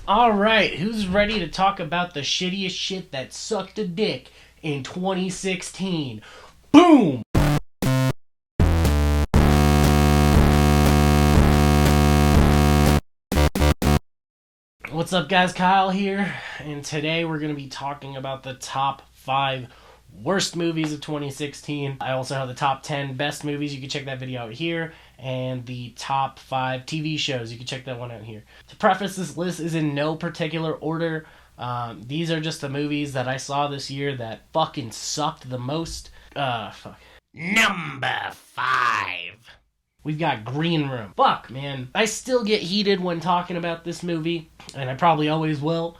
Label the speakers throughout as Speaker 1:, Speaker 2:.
Speaker 1: Alright, who's ready to talk about the shittiest shit that sucked a dick in 2016? Boom! What's up, guys? Kyle here, and today we're going to be talking about the top 5 worst movies of 2016. I also have the top 10 best movies. You can check that video out here, and the top 5 TV shows. You can check that one out here. To preface, this list is in no particular order. These are just the movies that I saw this year that fucking sucked the most. Number 5. We've got Green Room. Fuck, man. I still get heated when talking about this movie, and I probably always will,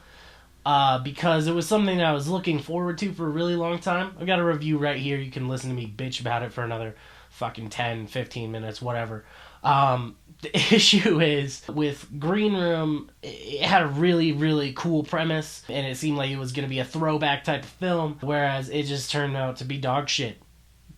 Speaker 1: because it was something that I was looking forward to for a really long time. I've got a review right here. You can listen to me bitch about it for another fucking 10, 15 minutes, whatever. The issue is, with Green Room, it had a really, really cool premise, and it seemed like it was going to be a throwback type of film, whereas it just turned out to be dog shit.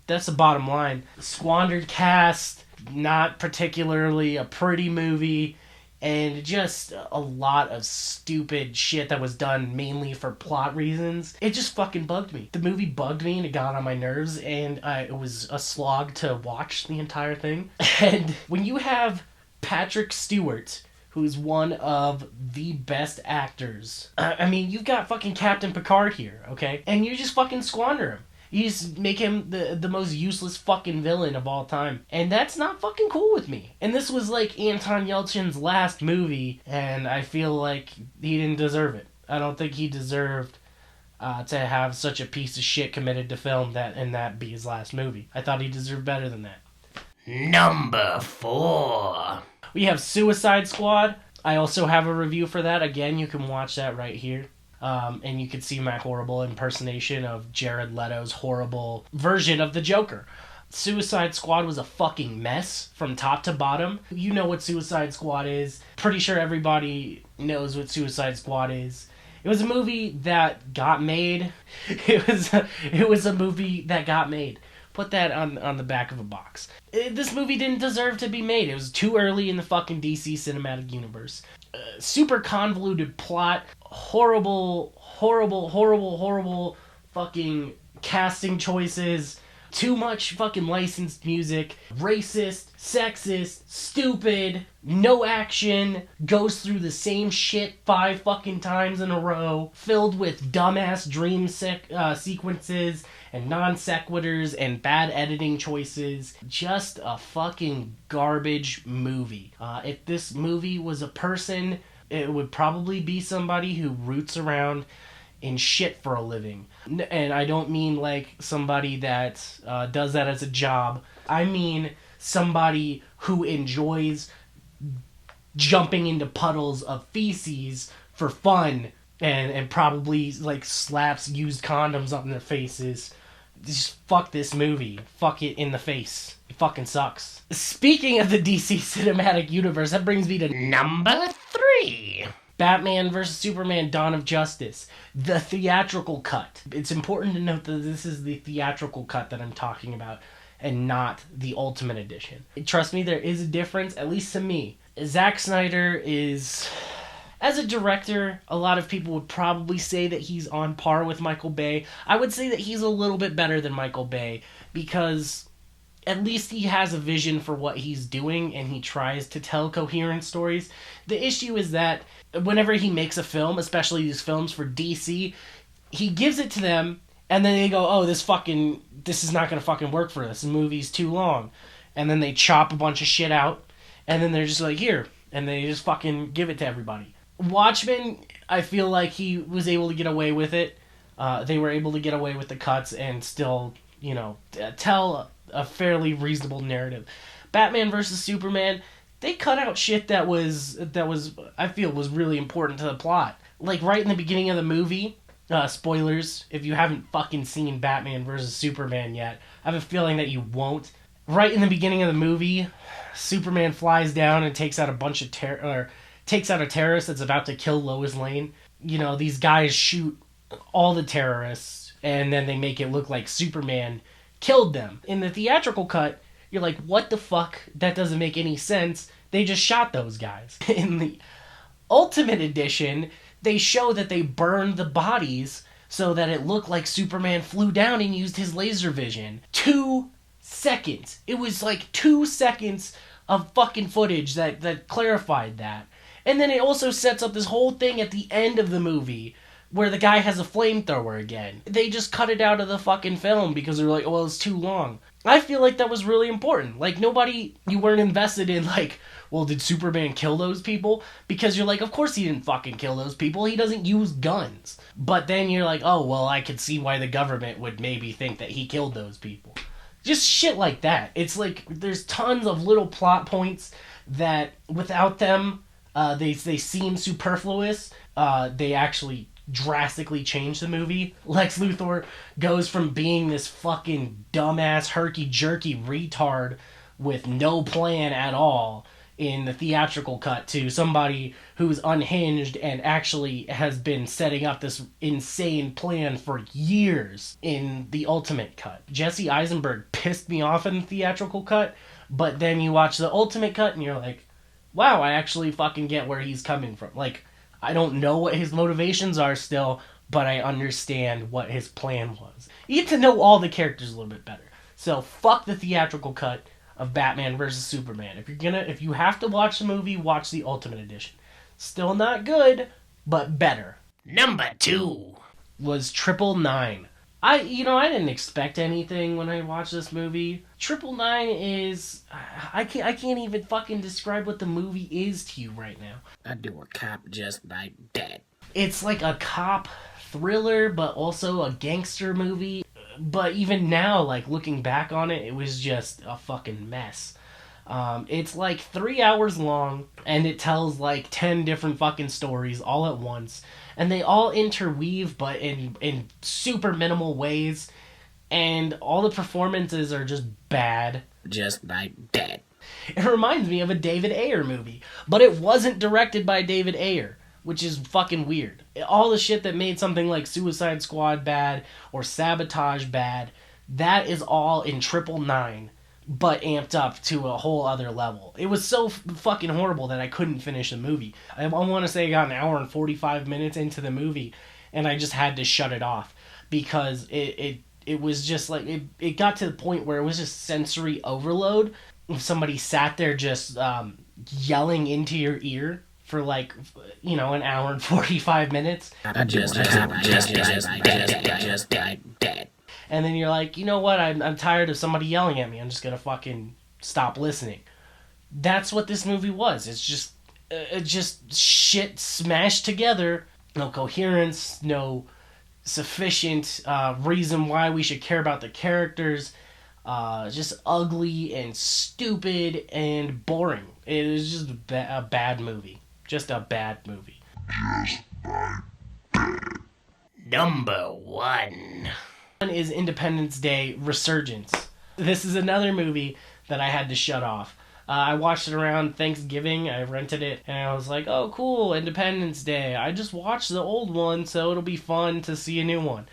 Speaker 1: That's the bottom line. Squandered cast, not particularly a pretty movie, and just a lot of stupid shit that was done mainly for plot reasons. It just fucking bugged me. The movie bugged me and it got on my nerves, and it was a slog to watch the entire thing. And when you have Patrick Stewart, who's one of the best actors, you've got fucking Captain Picard here, okay? And you just fucking squander him. You just make him the most useless fucking villain of all time. And that's not fucking cool with me. And this was like Anton Yelchin's last movie, and I feel like he didn't deserve it. I don't think he deserved to have such a piece of shit committed to film that be his last movie. I thought he deserved better than that. Number 4. We have Suicide Squad. I also have a review for that. Again, you can watch that right here. And you could see my horrible impersonation of Jared Leto's horrible version of the Joker. Suicide Squad was a fucking mess from top to bottom. You know what Suicide Squad is. Pretty sure everybody knows what Suicide Squad is. It was a movie that got made. It was a movie that got made. Put that on the back of a box. This movie didn't deserve to be made. It was too early in the fucking DC cinematic universe. Super convoluted plot. Horrible fucking casting choices. Too much fucking licensed music. Racist, sexist, stupid, no action, goes through the same shit 5 fucking times in a row, filled with dumbass dream sequences and non sequiturs and bad editing choices. Just a fucking garbage movie. If this movie was a person, it would probably be somebody who roots around in shit for a living. And I don't mean like somebody that does that as a job. I mean somebody who enjoys jumping into puddles of feces for fun and probably like slaps used condoms on their faces. Just fuck this movie. Fuck it in the face. It fucking sucks. Speaking of the DC Cinematic Universe, that brings me to number 3. Batman vs. Superman: Dawn of Justice. The theatrical cut. It's important to note that this is the theatrical cut that I'm talking about, and not the Ultimate Edition. Trust me, there is a difference, at least to me. Zack Snyder is... As a director, a lot of people would probably say that he's on par with Michael Bay. I would say that he's a little bit better than Michael Bay, because at least he has a vision for what he's doing, and he tries to tell coherent stories. The issue is that whenever he makes a film, especially these films for DC, he gives it to them, and then they go, oh, this is not going to fucking work for us. This movie's too long. And then they chop a bunch of shit out, and then they're just like, here. And they just fucking give it to everybody. Watchmen, I feel like he was able to get away with it. They were able to get away with the cuts and still, tell a fairly reasonable narrative. Batman vs. Superman, they cut out shit that was I feel was really important to the plot. Like right in the beginning of the movie, spoilers, if you haven't fucking seen Batman vs. Superman yet, I have a feeling that you won't. Right in the beginning of the movie, Superman flies down and takes out a bunch of takes out a terrorist that's about to kill Lois Lane. These guys shoot all the terrorists, and then they make it look like Superman killed them. In the theatrical cut, you're like, what the fuck? That doesn't make any sense. They just shot those guys. In the Ultimate Edition, they show that they burned the bodies so that it looked like Superman flew down and used his laser vision. 2 seconds. It was like 2 seconds of fucking footage that clarified that. And then it also sets up this whole thing at the end of the movie where the guy has a flamethrower again. They just cut it out of the fucking film because they're like, well, it's too long. I feel like that was really important. Like, you weren't invested in, like, well, did Superman kill those people? Because you're like, of course he didn't fucking kill those people. He doesn't use guns. But then you're like, oh, well, I could see why the government would maybe think that he killed those people. Just shit like that. It's like, there's tons of little plot points that, without them, they seem superfluous. They actually drastically change the movie. Lex Luthor goes from being this fucking dumbass herky-jerky retard with no plan at all in the theatrical cut to somebody who's unhinged and actually has been setting up this insane plan for years in the ultimate cut. Jesse Eisenberg pissed me off in the theatrical cut, but then you watch the ultimate cut and you're like, wow, I actually fucking get where he's coming from. Like, I don't know what his motivations are still, but I understand what his plan was. You get to know all the characters a little bit better. So fuck the theatrical cut of Batman vs. Superman. If you have to watch the movie, watch the Ultimate Edition. Still not good, but better. Number 2 was 999. I didn't expect anything when I watched this movie. 999 is... I can't even fucking describe what the movie is to you right now.
Speaker 2: I do a cop just like that.
Speaker 1: It's like a cop thriller, but also a gangster movie. But even now, like, looking back on it, it was just a fucking mess. It's like 3 hours long, and it tells like 10 different fucking stories all at once. And they all interweave, but in super minimal ways. And all the performances are just bad.
Speaker 2: Just like that.
Speaker 1: It reminds me of a David Ayer movie. But it wasn't directed by David Ayer, which is fucking weird. All the shit that made something like Suicide Squad bad or Sabotage bad, that is all in 999, but amped up to a whole other level. It was so fucking horrible that I couldn't finish the movie. I want to say I got an hour and 45 minutes into the movie, and I just had to shut it off because it was just like, it got to the point where it was just sensory overload. If somebody sat there just yelling into your ear for like, an hour and 45 minutes.
Speaker 2: Just like that.
Speaker 1: And then you're like, you know what, I'm tired of somebody yelling at me. I'm just gonna fucking stop listening. That's what this movie was. It's just shit smashed together. No coherence, no sufficient reason why we should care about the characters. Just ugly and stupid and boring. It was just a bad movie. Just a bad movie. Number 1 is Independence Day Resurgence. This is another movie that I had to shut off. I watched it around Thanksgiving. I rented it and I was like, oh cool, Independence Day. I just watched the old one, so it'll be fun to see a new one.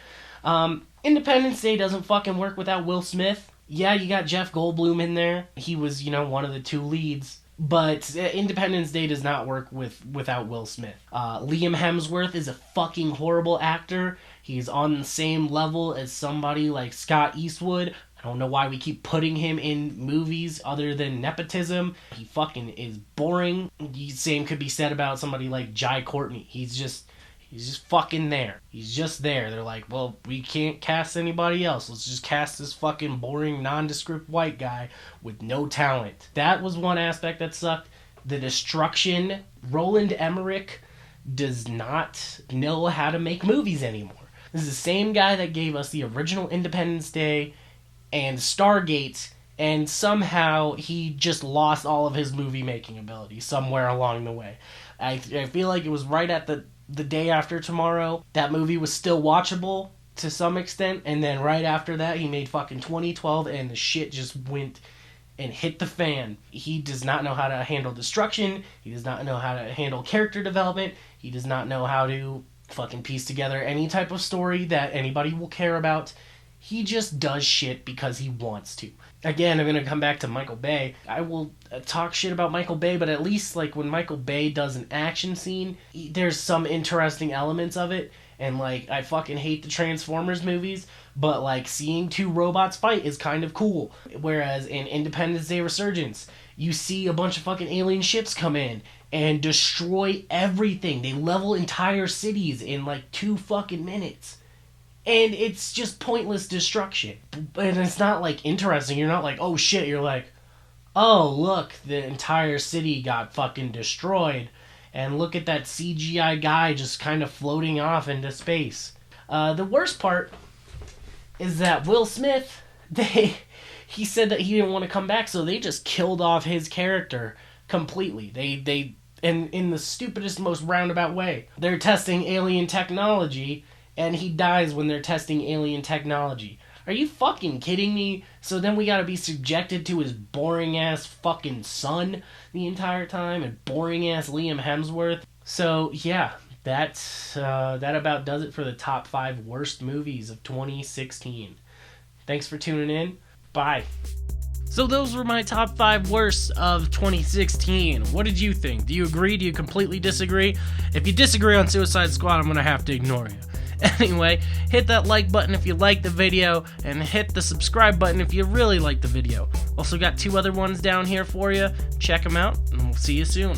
Speaker 1: Independence Day doesn't fucking work without Will Smith. Yeah, you got Jeff Goldblum in there. He was, one of the 2 leads. But Independence Day does not work without Will Smith. Liam Hemsworth is a fucking horrible actor. He's on the same level as somebody like Scott Eastwood. I don't know why we keep putting him in movies other than nepotism. He fucking is boring. The same could be said about somebody like Jai Courtney. He's just fucking there. He's just there. They're like, well, we can't cast anybody else. Let's just cast this fucking boring, nondescript white guy with no talent. That was one aspect that sucked. The destruction. Roland Emmerich does not know how to make movies anymore. This is the same guy that gave us the original Independence Day and Stargate, and somehow he just lost all of his movie-making ability somewhere along the way. I feel like it was right at the Day After Tomorrow. That movie was still watchable to some extent, and then right after that he made fucking 2012 and the shit just went and hit the fan. He does not know how to handle destruction. He does not know how to handle character development. He does not know how to fucking piece together any type of story that anybody will care about. He just does shit because he wants to. Again, I'm going to come back to Michael Bay. I will talk shit about Michael Bay, but at least like when Michael Bay does an action scene, there's some interesting elements of it. And like, I fucking hate the Transformers movies, but like seeing two robots fight is kind of cool. Whereas in Independence Day Resurgence, you see a bunch of fucking alien ships come in and destroy everything. They level entire cities in like 2 fucking minutes. And it's just pointless destruction. And it's not, like, interesting. You're not like, oh, shit. You're like, oh, look, the entire city got fucking destroyed. And look at that CGI guy just kind of floating off into space. The worst part is that Will Smith, he said that he didn't want to come back, so they just killed off his character completely. And in the stupidest, most roundabout way. They're testing alien technology, and he dies when they're testing alien technology. Are you fucking kidding me? So then we gotta be subjected to his boring-ass fucking son the entire time, and boring-ass Liam Hemsworth. So, yeah, that about does it for the top 5 worst movies of 2016. Thanks for tuning in. Bye. So those were my top 5 worst of 2016. What did you think? Do you agree? Do you completely disagree? If you disagree on Suicide Squad, I'm gonna have to ignore you. Anyway, hit that like button if you like the video, and hit the subscribe button if you really like the video. Also got 2 other ones down here for you. Check them out, and we'll see you soon.